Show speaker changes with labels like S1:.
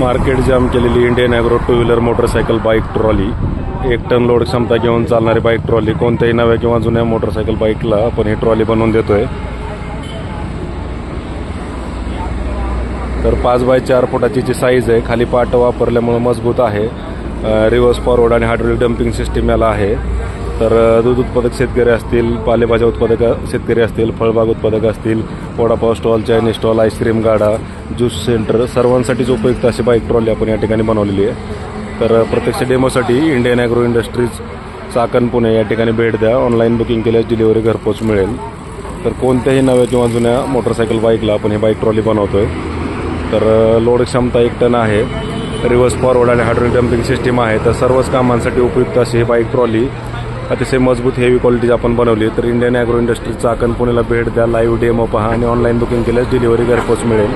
S1: Market जाम केलेली Indian agro two wheeler motorcycle bike trolley 1 ton load क्षमता घेऊन चालणारी बाईक ट्रॉली कोणत्याही नव्या किंवा जुन्या मोटरसायकल बाईकला आपण ही ट्रॉली बनवून देतोय। तर 5 बाय 4 फुटाची जी साईज आहे, खाली पाट वापरल्यामुळे मजबूत आहे, रिव्हर्स फॉरवर्ड आणि हायड्रोलिक डंपिंग सिस्टीम याला आहे। तर दूध उत्पादक शेतकरी असतील, पालेभाज्या उत्पादक शेतकरी असतील, फळबाग उत्पादक असतील, vada pav stall, Chinese stall, ice cream गाडा, ज्यूस सेंटर सर्वांसाठीच उपयुक्त अशी बाईक ट्रॉली आपण या ठिकाणी बनवलेली आहे। तर प्रत्यक्ष डेमोसाठी Indian Agro Industries Chakan Pune या ठिकाणी भेट द्या। ऑनलाईन बुकिंग केल्यास डिलिव्हरी घरपोच मिळेल। तर कोणत्याही नव्या किंवा जुन्या मोटरसायकल बाईकला आपण ही बाईक ट्रॉली बनवतोय। तर लोड क्षमता 1 टन आहे, रिव्हर्स फॉरवर्ड आणि हायड्रोलिक डंपिंग सिस्टीम आहे। तर सर्वच कामांसाठी उपयुक्त अशी ही बाईक ट्रॉली अतिशय मजबूत हेवी क्वालिटीची आपण बनवली। तर इंडियन ॲग्रो इंडस्ट्रीज चाकण पुणेला भेट द्या, लाईव्ह डेमो पहा आणि ऑनलाईन बुकिंग केल्यास डिलिव्हरी घरपोच मिळेल।